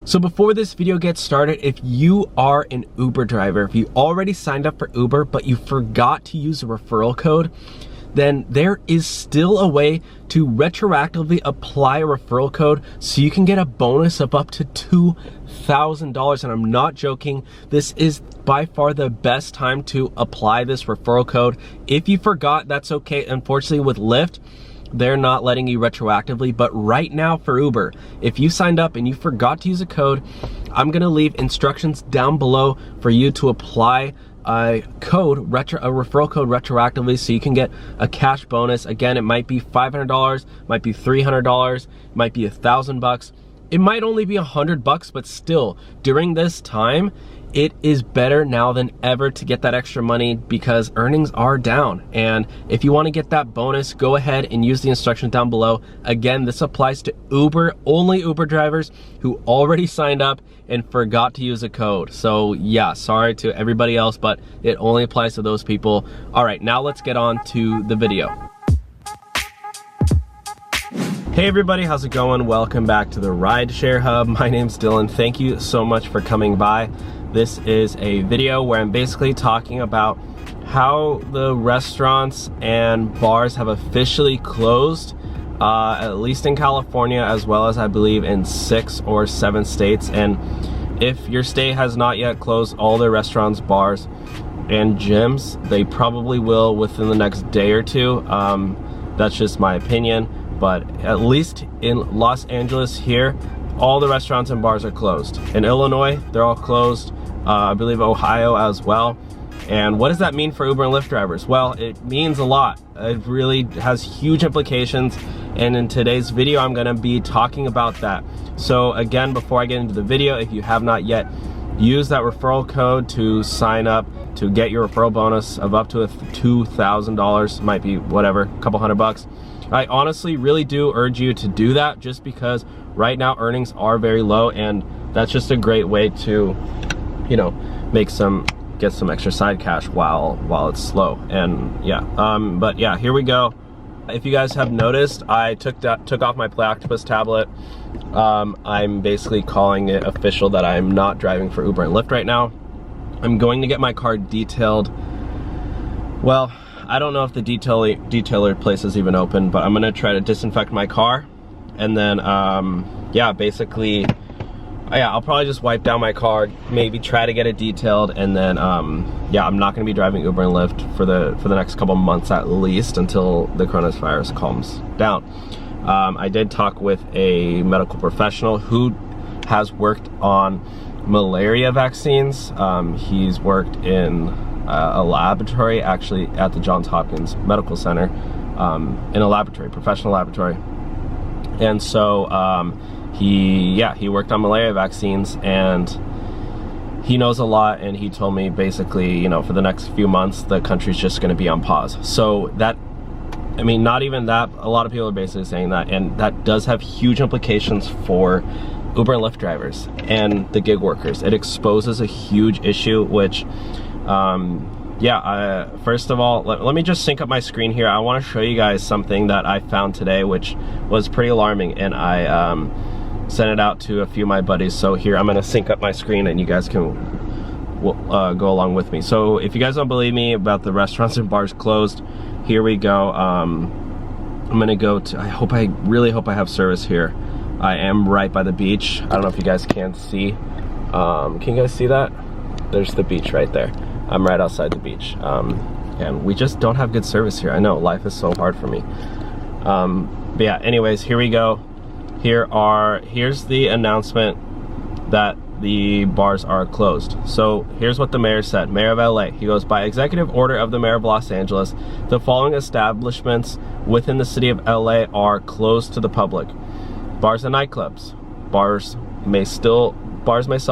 So before this video gets started, if you are an Uber driver, if you already signed up for Uber, but you forgot to use a referral code, then there is still a way to retroactively apply a referral code so you can get a bonus of up to $2,000. And I'm not joking, this is by far the best time to apply this referral code. If you forgot, that's okay. Unfortunately with Lyft, they're not letting you retroactively, but right now for Uber, if you signed up and you forgot to use a code, I'm gonna leave instructions down below for you to apply a referral code retroactively so you can get a cash bonus. Again, it might be $500, might be $300, might be $1,000. It might only be $100, but still, during this time, it is better now than ever to get that extra money because earnings are down. And if you want to get that bonus, go ahead and use the instructions down below. Again, this applies to only Uber drivers who already signed up and forgot to use a code. So yeah, sorry to everybody else, but it only applies to those people. All right, now let's get on to the video. Hey everybody, how's it going? Welcome back to the Rideshare Hub. My name's Dylan. Thank you so much for coming by. This is a video where I'm basically talking about how the restaurants and bars have officially closed, at least in California, as well as I believe in 6 or 7 states. And if your state has not yet closed all their restaurants, bars, and gyms, they probably will within the next day or two. That's just my opinion. But at least in Los Angeles here, all the restaurants and bars are closed. In Illinois, they're all closed. I believe Ohio as well. And what does that mean for Uber and Lyft drivers? Well, it means a lot. It really has huge implications. And in today's video, I'm gonna be talking about that. So again, before I get into the video, if you have not yet used that referral code to sign up to get your referral bonus of up to $2,000, might be whatever, a couple $100. I honestly really do urge you to do that just because right now earnings are very low, and that's just a great way to, you know, get some extra side cash while it's slow. And yeah, but yeah, here we go. If you guys have noticed, I took off my Octopus tablet. I'm basically calling it official that I'm not driving for Uber and Lyft right now. I'm going to get my car detailed. Well, I don't know if the detailer place is even open, but I'm gonna try to disinfect my car, and then yeah, basically, yeah, I'll probably just wipe down my car, maybe try to get it detailed, and then yeah, I'm not gonna be driving Uber and Lyft for the next couple months at least until the coronavirus calms down. I did talk with a medical professional who has worked on malaria vaccines. He's worked in a laboratory, actually at the Johns Hopkins Medical Center, in a laboratory, professional laboratory. And so he worked on malaria vaccines, and he knows a lot, and he told me basically, you know, for the next few months the country's just going to be on pause. So that, I mean, not even that, a lot of people are basically saying that, and that does have huge implications for Uber and Lyft drivers and the gig workers. It exposes a huge issue, which yeah, first of all, let me just sync up my screen here. I want to show you guys something that I found today, which was pretty alarming, and I sent it out to a few of my buddies. So here, I'm going to sync up my screen and you guys can go along with me. So if you guys don't believe me about the restaurants and bars closed, here we go. I'm going to go to, I really hope I have service here. I am right by the beach. I don't know if you guys can see. Can you guys see that? There's the beach right there. I'm right outside the beach, and we just don't have good service here. I know, life is so hard for me. But yeah, anyways, here we go. Here's the announcement that the bars are closed. So here's what the mayor said. Mayor of LA, he goes, by executive order of the mayor of Los Angeles, the following establishments within the city of LA are closed to the public. Bars and nightclubs. Bars may sell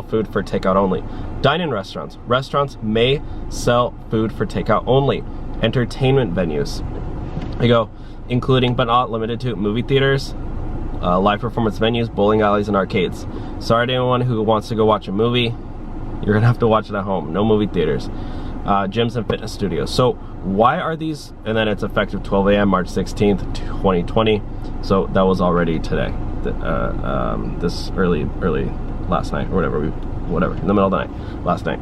food for takeout only. Dine-in restaurants. Restaurants may sell food for takeout only. Entertainment venues. I go, including but not limited to movie theaters, live performance venues, bowling alleys, and arcades. Sorry to anyone who wants to go watch a movie. You're gonna have to watch it at home. No movie theaters. Gyms and fitness studios. So why are these? And then it's effective 12 a.m. March 16th, 2020. So that was already today. This early last night, or whatever, in the middle of the night, last night.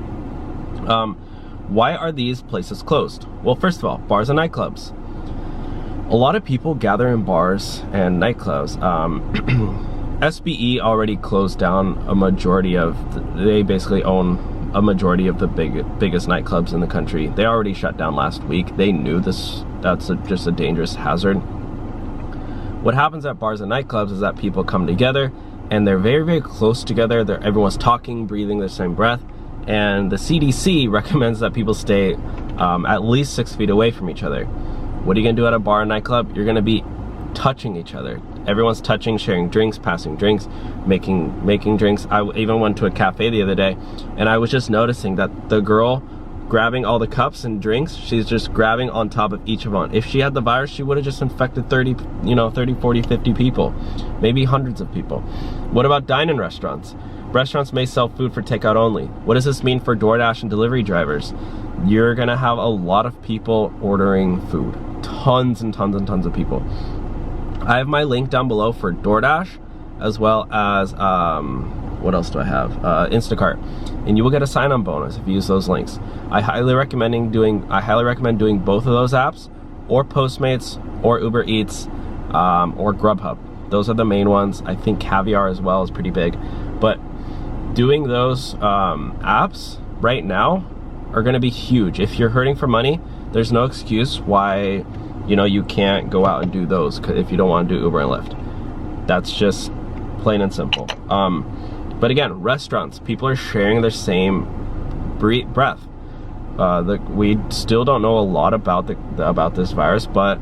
Why are these places closed? Well, first of all, bars and nightclubs. A lot of people gather in bars and nightclubs. SBE already closed down a majority of, they basically own a majority of the biggest nightclubs in the country. They already shut down last week. They knew this, that's just a dangerous hazard. What happens at bars and nightclubs is that people come together and they're very, very close together. Everyone's talking, breathing the same breath. And the CDC recommends that people stay at least 6 feet away from each other. What are you gonna do at a bar or nightclub? You're gonna be touching each other. Everyone's touching, sharing drinks, passing drinks, making drinks. I even went to a cafe the other day, and I was just noticing that the girl grabbing all the cups and drinks, she's just grabbing on top of each of them. If she had the virus, she would have just infected 30, 40, 50 people, maybe hundreds of people. What about dine-in restaurants? Restaurants may sell food for takeout only. What does this mean for DoorDash and delivery drivers? You're gonna have a lot of people ordering food. Tons and tons and tons of people. I have my link down below for DoorDash, as well as, what else do I have? Instacart. And you will get a sign-on bonus if you use those links. I highly recommend doing both of those apps, or Postmates, or Uber Eats, or Grubhub. Those are the main ones. I think Caviar as well is pretty big. But doing those apps right now are gonna be huge. If you're hurting for money, there's no excuse why you can't go out and do those if you don't want to do Uber and Lyft. That's just plain and simple. But again, restaurants, people are sharing their same breath. We still don't know a lot about this virus, but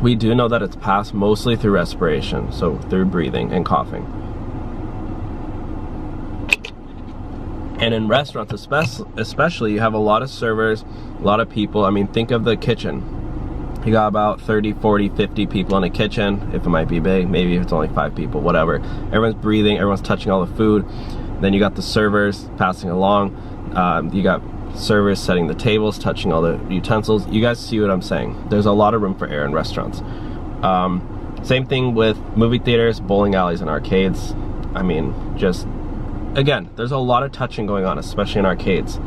we do know that it's passed mostly through respiration, so through breathing and coughing. And in restaurants especially, you have a lot of servers, a lot of people. I mean, think of the kitchen. You got about 30, 40, 50 people in a kitchen, if it might be big, maybe if it's only 5 people, whatever. Everyone's breathing, everyone's touching all the food. Then you got the servers passing along. You got servers setting the tables, touching all the utensils. You guys see what I'm saying. There's a lot of room for error in restaurants. Same thing with movie theaters, bowling alleys, and arcades. I mean, again, there's a lot of touching going on, especially in arcades.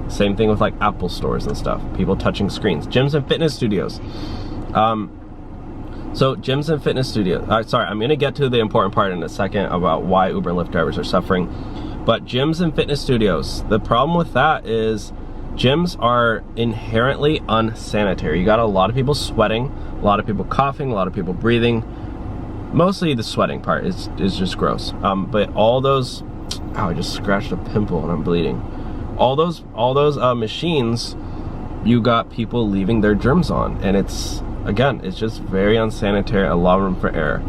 Same thing with like Apple stores and stuff. People touching screens. Gyms and fitness studios. So gyms and fitness studios. Sorry, I'm gonna get to the important part in a second about why Uber and Lyft drivers are suffering. But gyms and fitness studios, the problem with that is gyms are inherently unsanitary. You got a lot of people sweating, a lot of people coughing, a lot of people breathing. Mostly the sweating part is just gross. But all those, I just scratched a pimple and I'm bleeding. All those machines, you got people leaving their germs on, and it's just very unsanitary, a lot of room for error,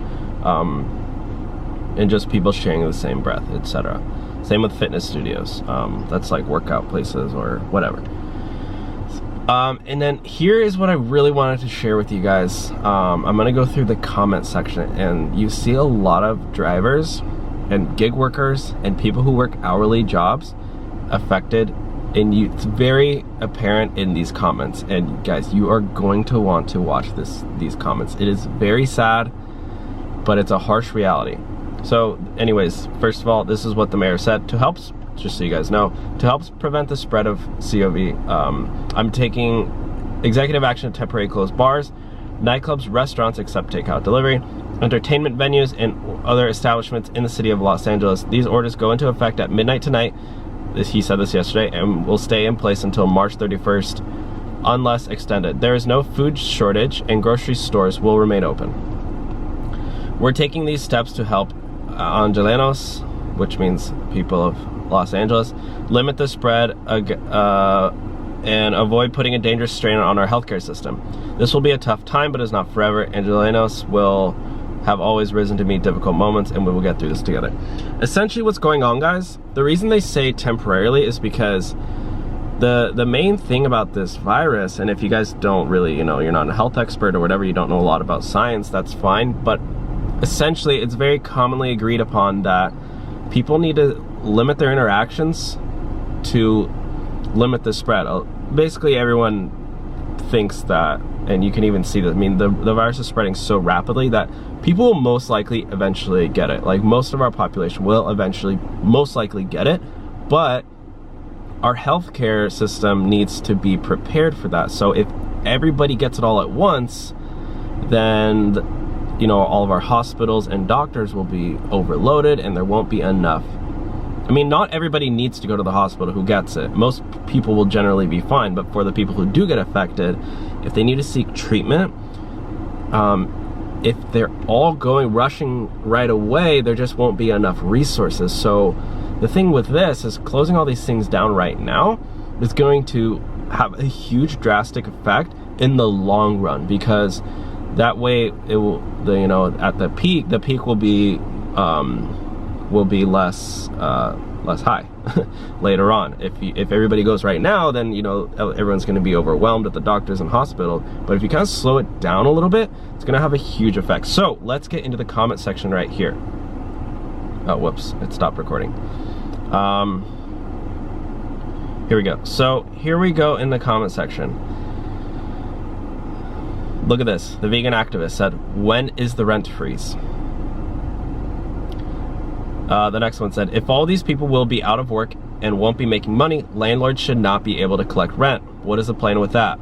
and just people sharing the same breath, etc. Same with fitness studios. That's like workout places or whatever. And then here is what I really wanted to share with you guys. I'm gonna go through the comment section, and you see a lot of drivers and gig workers and people who work hourly jobs affected, and it's very apparent in these comments. And guys, you are going to want to watch these comments. It is very sad, but it's a harsh reality. So anyways, first of all, this is what the mayor said. To help, just so you guys know, to help prevent the spread of COVID, I'm taking executive action to temporarily close bars, nightclubs, restaurants except takeout delivery, entertainment venues, and other establishments in the city of Los Angeles. These orders go into effect at midnight tonight. He said this yesterday, and will stay in place until March 31st, unless extended. There is no food shortage, and grocery stores will remain open. We're taking these steps to help Angelenos, which means people of Los Angeles, limit the spread and avoid putting a dangerous strain on our healthcare system. This will be a tough time, but it's not forever. Angelenos will have always risen to meet difficult moments, and we will get through this together. Essentially what's going on, guys, the reason they say temporarily is because the main thing about this virus, and if you guys don't really, you're not a health expert or whatever, you don't know a lot about science, that's fine, but essentially it's very commonly agreed upon that people need to limit their interactions to limit the spread. Basically everyone thinks that and you can even see that. I mean, the virus is spreading so rapidly that people will most likely eventually get it. Like, most of our population will eventually most likely get it, but our healthcare system needs to be prepared for that. So if everybody gets it all at once, then, you know, all of our hospitals and doctors will be overloaded and there won't be enough. I mean, not everybody needs to go to the hospital who gets it. Most people will generally be fine, but for the people who do get affected, if they need to seek treatment, if they're all rushing right away, there just won't be enough resources. So the thing with this is closing all these things down right now is going to have a huge drastic effect in the long run, because that way it will, you know, at the peak will be less high later on. If everybody goes right now, then, you know, everyone's going to be overwhelmed at the doctors and hospital. But if you kind of slow it down a little bit, it's going to have a huge effect. So let's get into the comment section right here. Oh, whoops, it stopped recording. Here we go. So here we go in the comment section. Look at this. The vegan activist said, "When is the rent freeze?" The next one said, "If all these people will be out of work and won't be making money, landlords should not be able to collect rent. What is the plan with that?"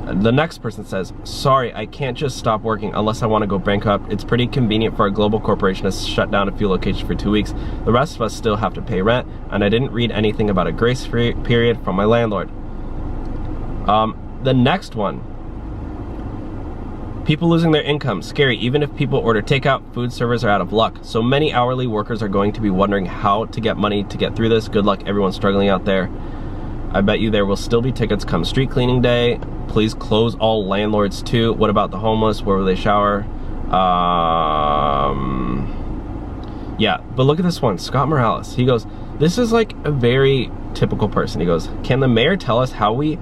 The next person says, "Sorry, I can't just stop working unless I want to go bankrupt. It's pretty convenient for a global corporation to shut down a few locations for 2 weeks. The rest of us still have to pay rent, and I didn't read anything about a grace period from my landlord." The next one, "People losing their income, scary. Even if people order takeout, food servers are out of luck. So many hourly workers are going to be wondering how to get money to get through this. Good luck everyone struggling out there. I bet you there will still be tickets come street cleaning day. Please close all landlords too. What about the homeless? Where will they shower?" Yeah, but look at this one, Scott Morales. He goes, "This is like a very typical person." He goes, "Can the mayor tell us how we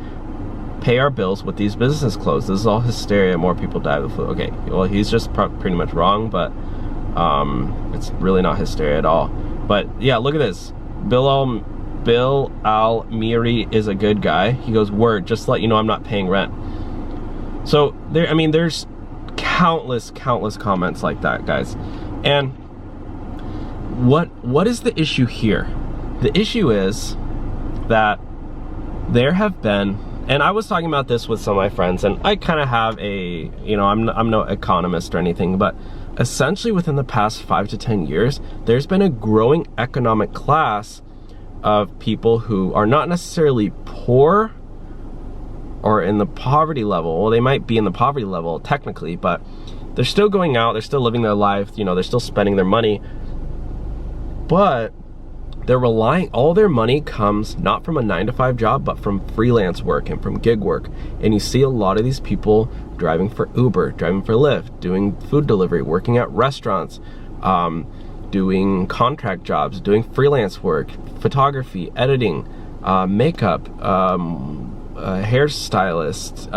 pay our bills with these businesses closed? This is all hysteria. More people die of the flu." Okay, well, he's just pretty much wrong, but it's really not hysteria at all. But yeah, look at this. Bill Al-Miri is a good guy. He goes, "Word, just to let you know I'm not paying rent." So there, I mean, there's countless comments like that, guys. And what is the issue here? The issue is that there have been, and I was talking about this with some of my friends, and I kind of have a, you know, I'm no economist or anything, but essentially within the past 5 to 10 years, there's been a growing economic class of people who are not necessarily poor or in the poverty level. Well, they might be in the poverty level technically, but they're still going out, they're still living their life, you know, they're still spending their money, but they're relying, all their money comes not from a 9-to-5 job, but from freelance work and from gig work. And you see a lot of these people driving for Uber, driving for Lyft, doing food delivery, working at restaurants, doing contract jobs, doing freelance work, photography, editing, makeup, hairstylist.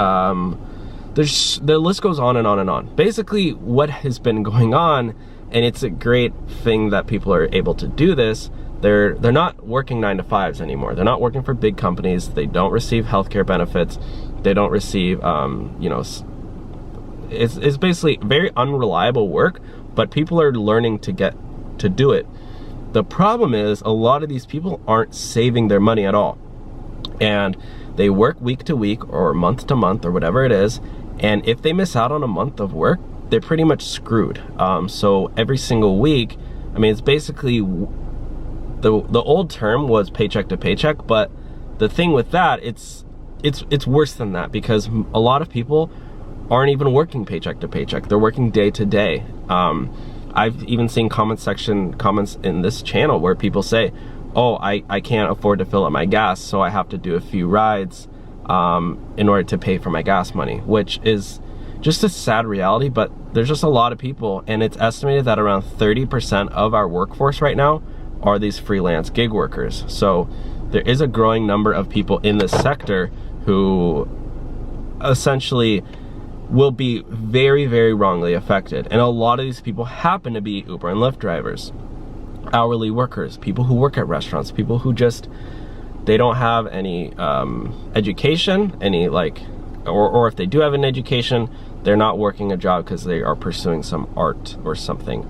The list goes on and on and on. Basically, what has been going on, and it's a great thing that people are able to do this, they're not working 9-to-5s anymore. They're not working for big companies. They don't receive healthcare benefits. They don't receive, you know, it's basically very unreliable work, but people are learning to get to do it. The problem is a lot of these people aren't saving their money at all, and they work week to week or month to month or whatever it is, and if they miss out on a month of work, they're pretty much screwed. So every single week, I mean, it's basically, the old term was paycheck to paycheck, but the thing with that, it's worse than that, because a lot of people aren't even working paycheck to paycheck. They're working day to day. I've even seen comments in this channel where people say, "Oh, I can't afford to fill up my gas, so I have to do a few rides in order to pay for my gas money," which is just a sad reality. But there's just a lot of people, and it's estimated that around 30% of our workforce right now are these freelance gig workers. So there is a growing number of people in this sector who essentially will be very, very wrongly affected. And a lot of these people happen to be Uber and Lyft drivers, hourly workers, people who work at restaurants, people who just, they don't have any education, any like or if they do have an education, they're not working a job because they are pursuing some art or something.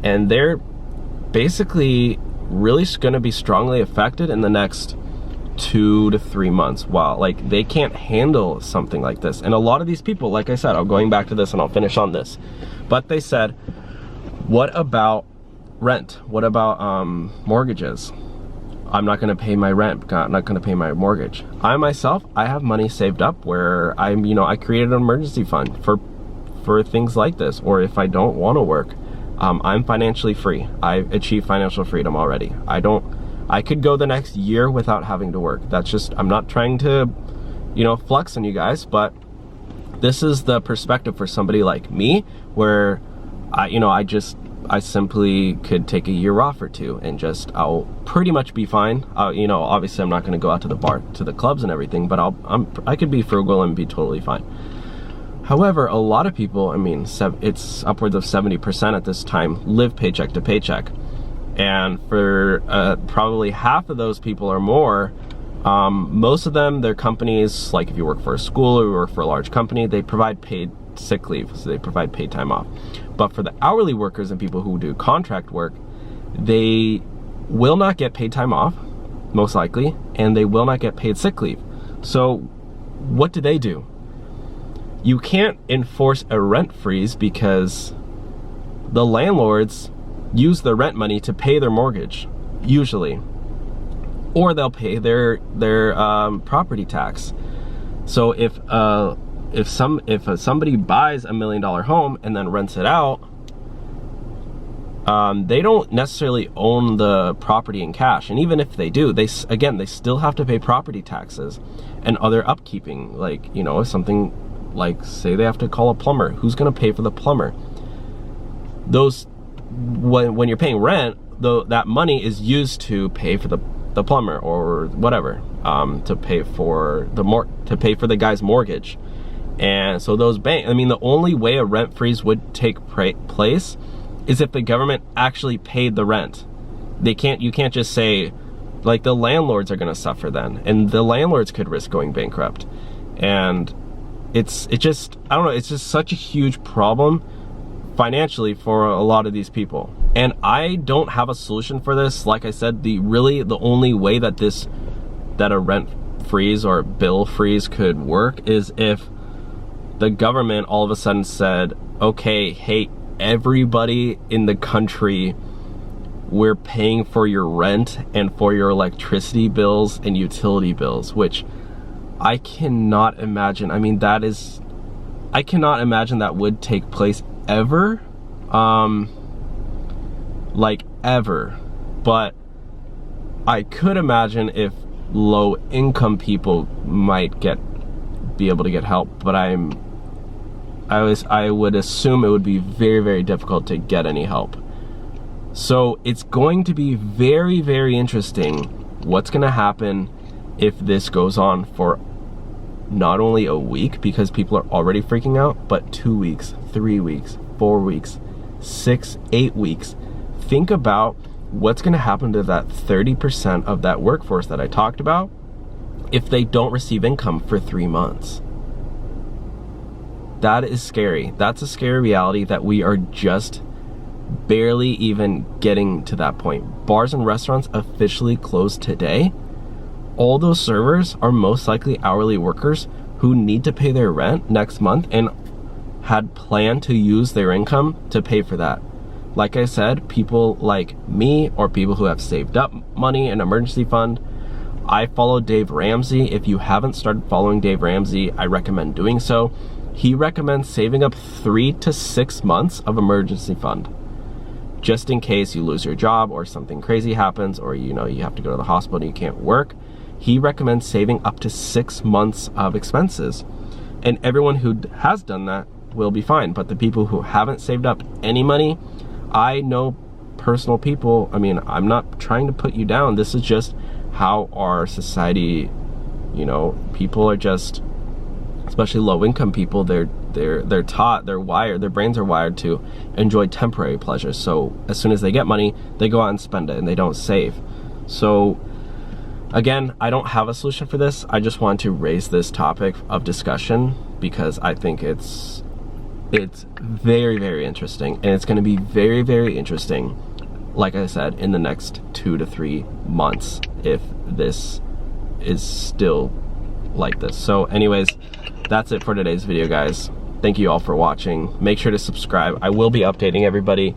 And they're basically really going to be strongly affected in the next 2 to 3 months. Wow, like they can't handle something like this. And a lot of these people, like I said, I'm going back to this and I'll finish on this, but they said, what about rent? What about mortgages? I'm not gonna pay my rent, I'm not gonna pay my mortgage. I myself, I have money saved up where I created an emergency fund for things like this, or if I don't wanna work. I'm financially free. I've achieved financial freedom already. I could go the next year without having to work. That's just, I'm not trying to, flex on you guys, but this is the perspective for somebody like me, where I simply could take a year off or two and I'll pretty much be fine. Obviously I'm not gonna go out to the bar, to the clubs and everything, but I could be frugal and be totally fine. However, a lot of people, it's upwards of 70% at this time, live paycheck to paycheck. And for probably half of those people or more, most of them, their companies, like if you work for a school or you work for a large company, they provide paid sick leave, so they provide paid time off. But for the hourly workers and people who do contract work, they will not get paid time off, most likely, and they will not get paid sick leave. So what do? You can't enforce a rent freeze because the landlords use the rent money to pay their mortgage, usually, or they'll pay their property tax. So if somebody buys $1 million home and then rents it out, they don't necessarily own the property in cash. And even if they do, they still have to pay property taxes and other upkeeping. Like, if something, like say they have to call a plumber, who's gonna pay for the plumber? When you're paying rent, that money is used to pay for the plumber or whatever, to pay for the guy's mortgage. And so those the only way a rent freeze would take place is if the government actually paid the rent. You can't just say, like, the landlords are gonna suffer then, and the landlords could risk going bankrupt. And it's just such a huge problem financially for a lot of these people. And I don't have a solution for this. Like I said, the only way that a rent freeze or bill freeze could work is if the government all of a sudden said, okay, hey, everybody in the country, we're paying for your rent and for your electricity bills and utility bills, which I cannot imagine. I cannot imagine that would take place ever, like ever. But I could imagine if low income people might be able to get help, but I would assume it would be very, very difficult to get any help. So it's going to be very, very interesting what's going to happen if this goes on for not only a week, because people are already freaking out, but 2 weeks, 3 weeks, 4 weeks, 6, 8 weeks. Think about what's going to happen to that 30% of that workforce that I talked about if they don't receive income for 3 months. That is scary. That's a scary reality that we are just barely even getting to that point. Bars and restaurants officially closed today. All those servers are most likely hourly workers who need to pay their rent next month and had planned to use their income to pay for that. Like I said, people like me or people who have saved up money in an emergency fund. I follow Dave Ramsey. If you haven't started following Dave Ramsey, I recommend doing so. He recommends saving up 3 to 6 months of emergency fund, just in case you lose your job or something crazy happens, or you have to go to the hospital and you can't work. He recommends saving up to 6 months of expenses. And everyone who has done that will be fine. But the people who haven't saved up any money, I know personal people, I'm not trying to put you down. This is just how our society, people are just, especially low income people, they're taught, they're wired, their brains are wired to enjoy temporary pleasures. So as soon as they get money, they go out and spend it and they don't save. So Again, I don't have a solution for this. I just want to raise this topic of discussion because I think it's very, very interesting, and it's going to be very, very interesting, like I said, in the next 2 to 3 months if this is still like this. So anyways, that's it for today's video, guys. Thank you all for watching. Make sure to subscribe. I will be updating everybody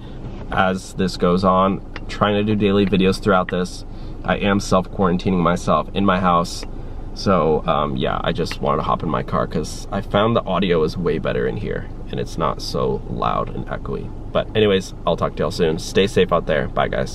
as this goes on, trying to do daily videos throughout this. I am self-quarantining myself in my house. So yeah, I just wanted to hop in my car because I found the audio is way better in here and it's not so loud and echoey. But anyways, I'll talk to y'all soon. Stay safe out there. Bye, guys.